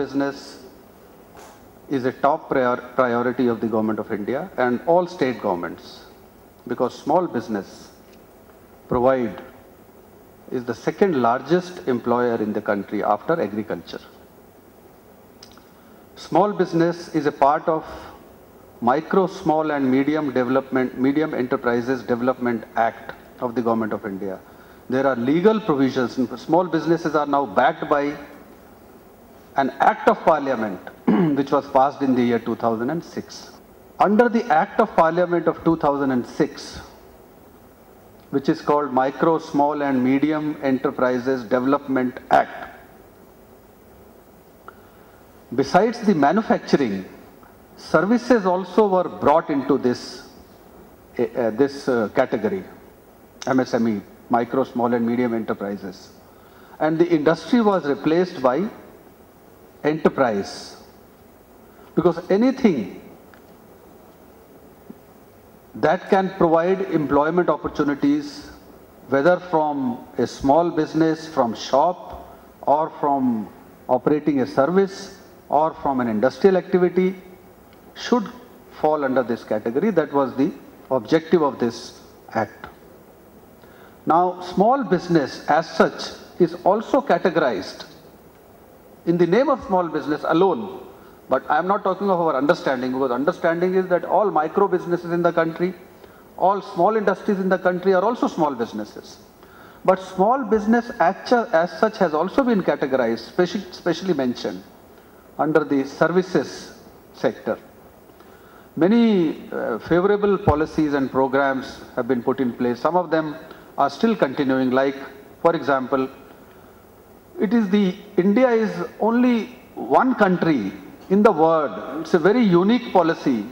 business is a top priority of the Government of India and all state governments, because small business is the second largest employer in the country after agriculture. Small business is a part of Micro, Small and Medium Enterprises Development Act of the Government of India. There are legal provisions. Small businesses are now backed by an Act of Parliament which was passed in the year 2006. Under the Act of Parliament of 2006, which is called Micro, Small and Medium Enterprises Development Act, besides the manufacturing, services also were brought into this category, MSME, Micro, Small and Medium Enterprises. And the industry was replaced by enterprise, because anything that can provide employment opportunities, whether from a small business, from shop, or from operating a service, or from an industrial activity, should fall under this category. That was the objective of this act. Now, small business as such is also categorized in the name of small business alone. But I am not talking of our understanding, because understanding is that all micro businesses in the country, all small industries in the country are also small businesses. But small business as such has also been categorized, specially mentioned under the services sector. Many favorable policies and programs have been put in place. Some of them are still continuing, like, for example, India is only one country in the world, it's a very unique policy,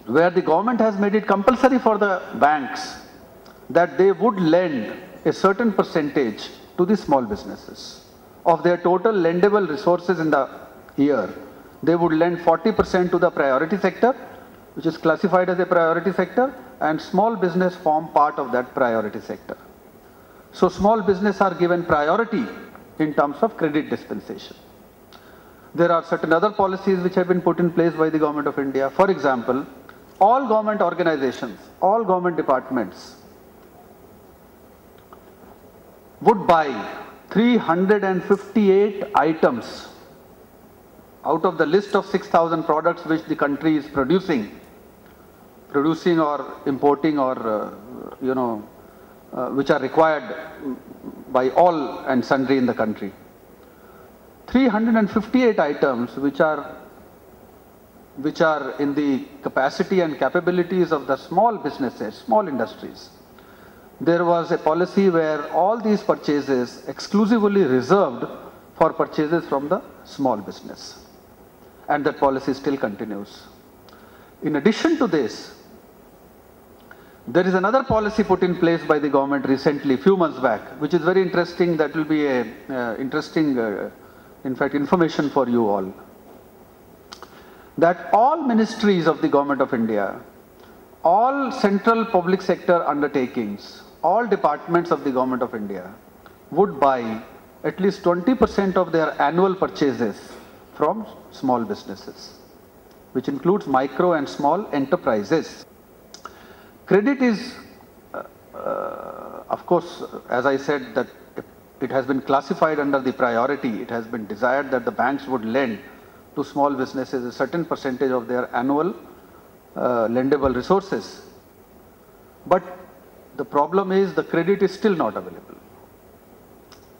where the government has made it compulsory for the banks that they would lend a certain percentage to the small businesses. Of their total lendable resources in the year, they would lend 40% to the priority sector, which is classified as a priority sector, and small business form part of that priority sector. So small business are given priority in terms of credit dispensation. There are certain other policies which have been put in place by the Government of India. For example, all government organizations, all government departments would buy 358 items out of the list of 6,000 products which the country is producing or importing, or which are required by all and sundry in the country. 358 items which are in the capacity and capabilities of the small businesses, small industries. There was a policy where all these purchases exclusively reserved for purchases from the small business, and that policy still continues. In addition to this, there is another policy put in place by the government recently, few months back, which is very interesting. That will be a interesting, in fact, information for you all. That all ministries of the Government of India, all central public sector undertakings, all departments of the Government of India would buy at least 20% of their annual purchases from small businesses, which includes micro and small enterprises. Credit is, of course, as I said, that it has been classified under the priority. It has been desired that the banks would lend to small businesses a certain percentage of their annual lendable resources. But the problem is the credit is still not available.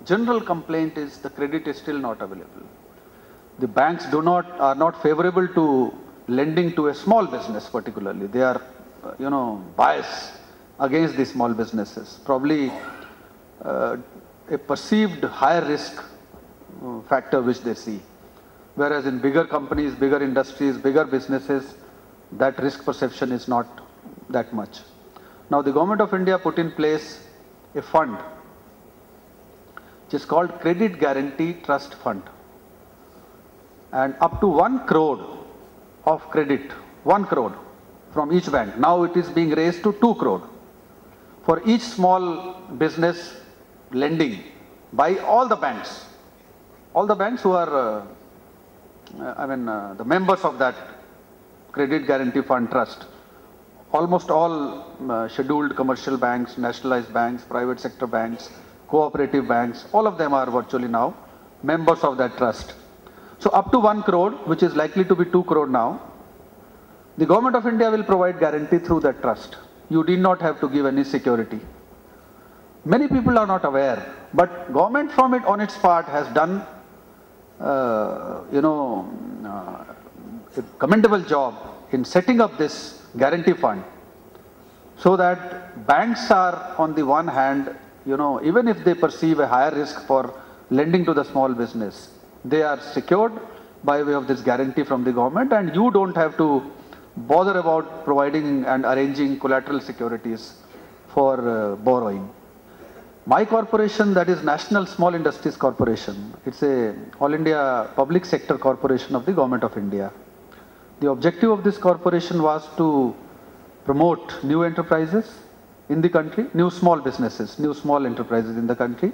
General complaint is the credit is still not available. The banks are not favorable to lending to a small business particularly. They are biased against the small businesses, probably a perceived higher risk factor which they see. Whereas in bigger companies, bigger industries, bigger businesses, that risk perception is not that much. Now the Government of India put in place a fund which is called Credit Guarantee Trust Fund, and up to 1 crore of credit, 1 crore from each bank. Now it is being raised to 2 crore for each small business lending by all the banks. all the banks who are, the members of that Credit Guarantee Fund Trust, almost all scheduled commercial banks, nationalized banks, private sector banks, cooperative banks, all of them are virtually now members of that trust. So up to 1 crore, which is likely to be 2 crore now, the Government of India will provide guarantee through that trust. You did not have to give any security. Many people are not aware, but government from it on its part has done, a commendable job in setting up this guarantee fund, so that banks are on the one hand, even if they perceive a higher risk for lending to the small business, they are secured by way of this guarantee from the government, and you don't have to bother about providing and arranging collateral securities for borrowing. My corporation, that is National Small Industries Corporation, it's a All India public sector corporation of the Government of India. The objective of this corporation was to promote new enterprises in the country, new small businesses, new small enterprises in the country,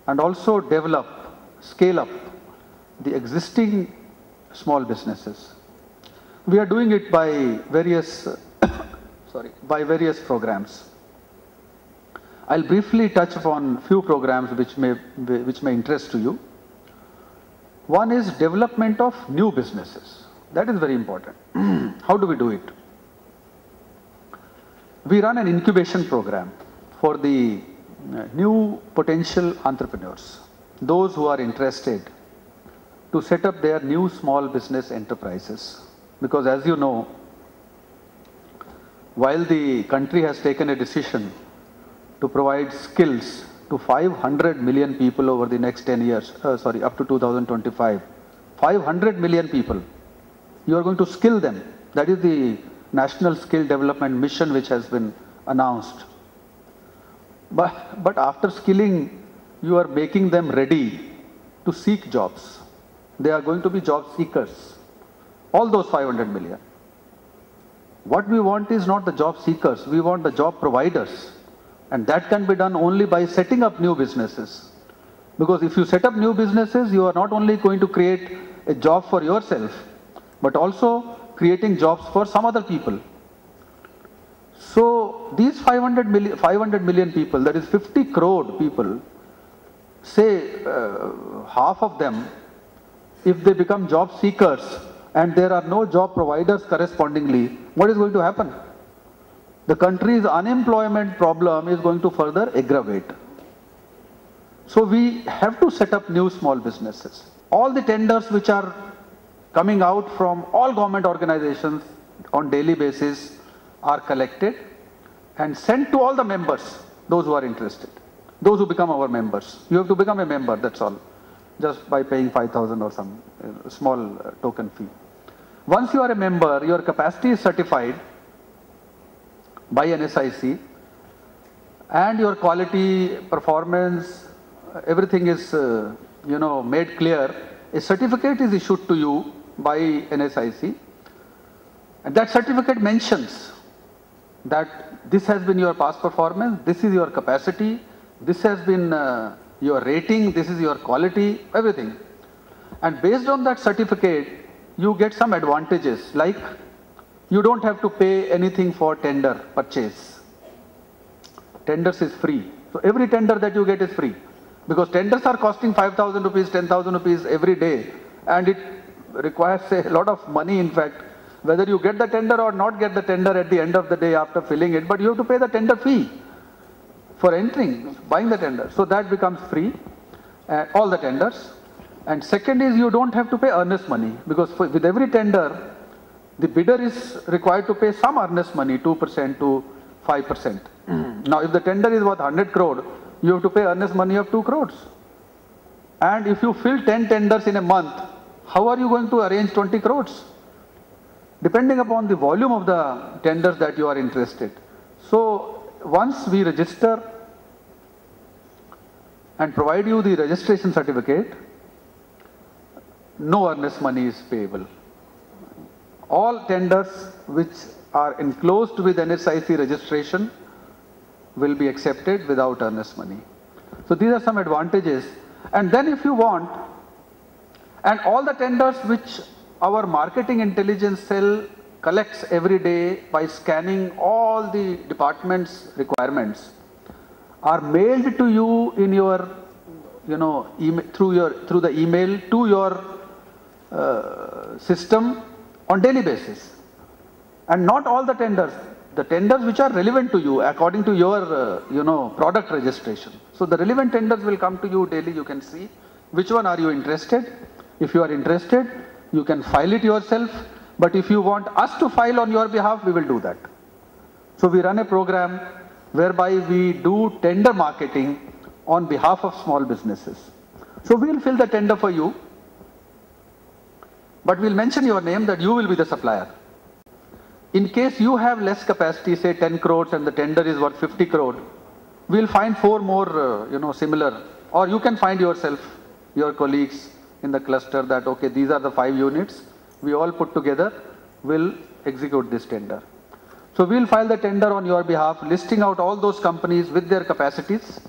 and also develop, scale up the existing small businesses. We are doing it by various, various programs. I'll briefly touch upon few programs which may interest to you. One is development of new businesses. That is very important. How do we do it? We run an incubation program for the new potential entrepreneurs, those who are interested to set up their new small business enterprises. Because as you know, while the country has taken a decision to provide skills to 500 million people over the next 10 years, up to 2025, 500 million people, you are going to skill them. That is the National Skill Development Mission which has been announced. But after skilling, you are making them ready to seek jobs. They are going to be job seekers. All those 500 million. What we want is not the job seekers, we want the job providers. And that can be done only by setting up new businesses. Because if you set up new businesses, you are not only going to create a job for yourself, but also creating jobs for some other people. So these 500 million people, that is 50 crore people, say half of them, if they become job seekers and there are no job providers correspondingly, what is going to happen? The country's unemployment problem is going to further aggravate. So we have to set up new small businesses. All the tenders which are coming out from all government organizations on daily basis are collected and sent to all the members, those who are interested, those who become our members. You have to become a member, that's all, just by paying 5,000 or some small token fee. Once you are a member, your capacity is certified by NSIC, and your quality, performance, everything is made clear. A certificate is issued to you by NSIC, and that certificate mentions that this has been your past performance, this is your capacity, this has been your rating, this is your quality, everything. And based on that certificate, you get some advantages, like you don't have to pay anything for tender purchase. Tenders is free. So every tender that you get is free. Because tenders are costing 5,000 rupees, 10,000 rupees every day, and it requires a lot of money, in fact, whether you get the tender or not get the tender at the end of the day after filling it, but you have to pay the tender fee for entering, buying the tender. So that becomes free, all the tenders. And second is, you don't have to pay earnest money, because with every tender, the bidder is required to pay some earnest money, 2% to 5%. Now, if the tender is worth 100 crore, you have to pay earnest money of 2 crores. And if you fill 10 tenders in a month, how are you going to arrange 20 crores? Depending upon the volume of the tenders that you are interested. So, once we register and provide you the registration certificate, no earnest money is payable. All tenders which are enclosed with NSIC registration will be accepted without earnest money. So these are some advantages. And then if you want, And all the tenders which our marketing intelligence cell collects every day by scanning all the department's requirements are mailed to you in your, email, through the email to your system on daily basis. And not all the tenders which are relevant to you according to your, product registration. So the relevant tenders will come to you daily. You can see which one are you interested. If you are interested, you can file it yourself. But if you want us to file on your behalf, we will do that. So we run a program whereby we do tender marketing on behalf of small businesses. So we will fill the tender for you, but we'll mention your name that you will be the supplier. In case you have less capacity, say 10 crores and the tender is worth 50 crore, we'll find 4 more, similar, or you can find yourself, your colleagues in the cluster that, okay, these are the 5 units, we all put together, will execute this tender. So we'll file the tender on your behalf, listing out all those companies with their capacities.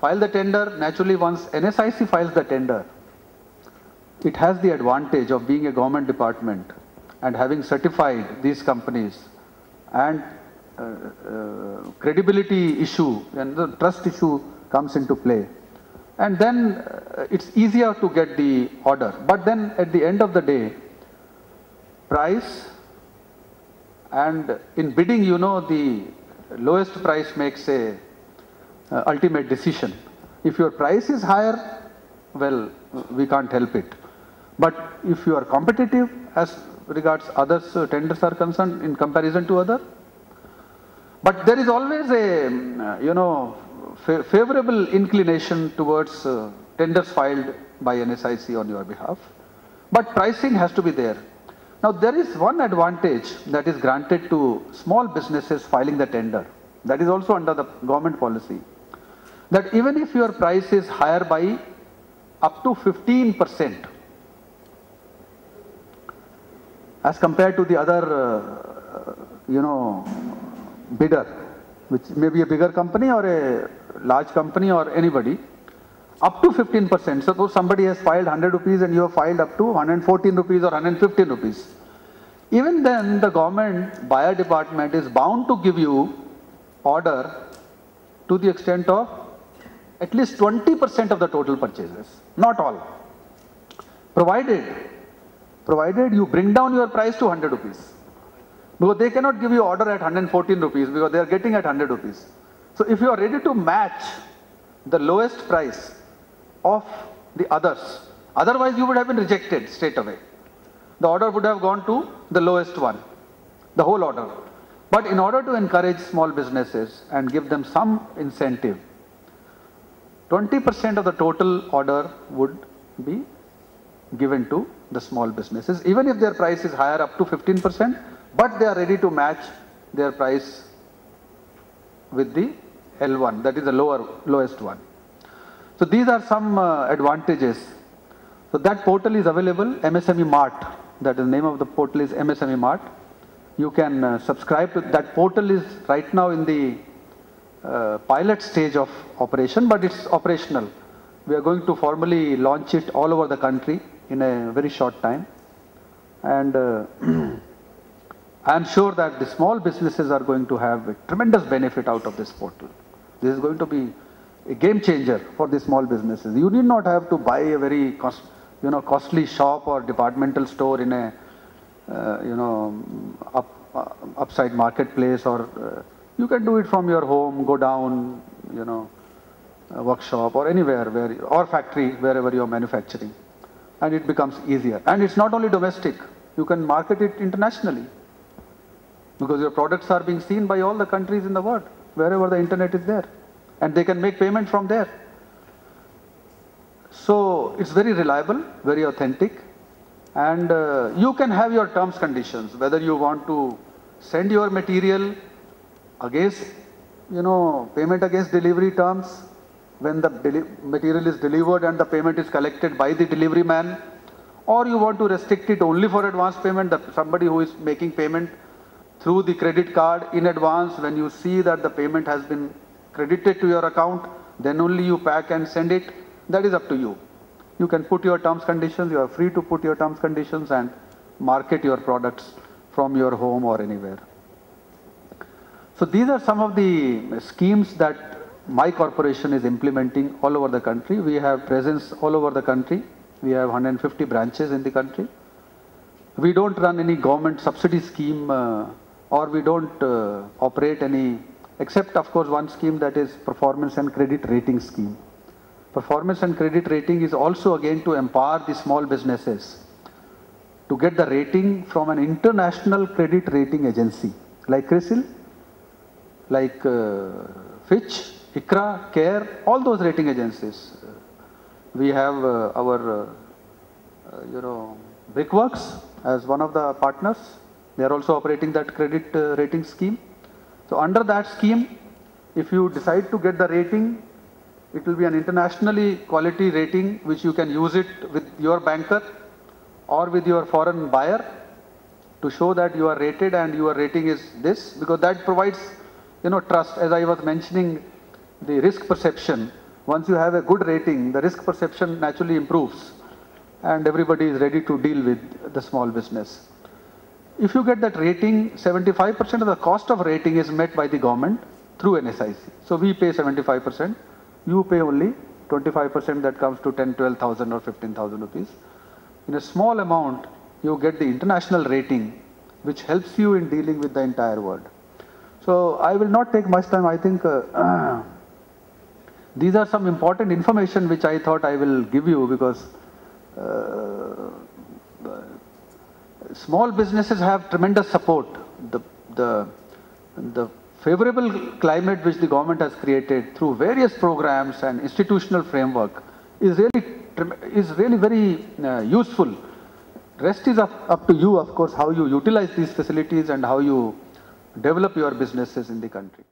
File the tender. Naturally, once NSIC files the tender, it has the advantage of being a government department and having certified these companies, and credibility issue and the trust issue comes into play. And then it's easier to get the order. But then at the end of the day, price, and in bidding, the lowest price makes a ultimate decision. If your price is higher, well, we can't help it. But if you are competitive as regards others, tenders are concerned in comparison to other. But there is always a, favorable inclination towards tenders filed by NSIC on your behalf. But pricing has to be there. Now there is one advantage that is granted to small businesses filing the tender. That is also under the government policy. That even if your price is higher by up to 15%, as compared to the other, bidder, which may be a bigger company or a large company or anybody, up to 15%. Suppose somebody has filed 100 rupees and you have filed up to 114 rupees or 115 rupees. Even then, the government buyer department is bound to give you order to the extent of at least 20% of the total purchases. Not all. Provided you bring down your price to 100 rupees. Because they cannot give you order at 114 rupees because they are getting at 100 rupees. So if you are ready to match the lowest price of the others, otherwise you would have been rejected straight away. The order would have gone to the lowest one, the whole order. But in order to encourage small businesses and give them some incentive, 20% of the total order would be given to the small businesses, even if their price is higher up to 15%, but they are ready to match their price with the L1, that is the lowest one. So these are some advantages. So that portal is available, MSME Mart, that is the name of the portal is MSME Mart. You can subscribe to that portal. Is right now in the pilot stage of operation, but it's operational. We are going to formally launch it all over the country in a very short time. And I am sure that the small businesses are going to have a tremendous benefit out of this portal. This is going to be a game changer for the small businesses. You need not have to buy a very costly shop or departmental store in a upside marketplace, or you can do it from your home, go down, a workshop or anywhere or factory, wherever you are manufacturing, and it becomes easier. And it's not only domestic, you can market it internationally because your products are being seen by all the countries in the world, wherever the internet is there, and they can make payment from there. So it's very reliable, very authentic, and you can have your terms conditions, whether you want to send your material against, payment against delivery terms, when the material is delivered and the payment is collected by the delivery man, or you want to restrict it only for advance payment, that somebody who is making payment through the credit card in advance, when you see that the payment has been credited to your account, then only you pack and send it. That is up to you. You can put your terms conditions, you are free to put your terms conditions and market your products from your home or anywhere. So these are some of the schemes that my corporation is implementing all over the country. We have presence all over the country. We have 150 branches in the country. We don't run any government subsidy scheme or we don't operate any, except of course one scheme, that is performance and credit rating scheme. Performance and credit rating is also again to empower the small businesses to get the rating from an international credit rating agency like CRISIL, like Fitch, ICRA, CARE, all those rating agencies. We have our, Brickworks as one of the partners. They are also operating that credit rating scheme. So under that scheme, if you decide to get the rating, it will be an internationally quality rating which you can use it with your banker or with your foreign buyer to show that you are rated and your rating is this, because that provides, trust. As I was mentioning, the risk perception. Once you have a good rating, the risk perception naturally improves and everybody is ready to deal with the small business. If you get that rating, 75% of the cost of rating is met by the government through NSIC. So we pay 75%. You pay only 25%, that comes to 10, 12,000 or 15,000 rupees. In a small amount, you get the international rating, which helps you in dealing with the entire world. So I will not take much time. I think these are some important information which I thought I will give you, because small businesses have tremendous support. The favorable climate which the government has created through various programs and institutional framework is really very useful. Rest is up to you, of course, how you utilize these facilities and how you develop your businesses in the country.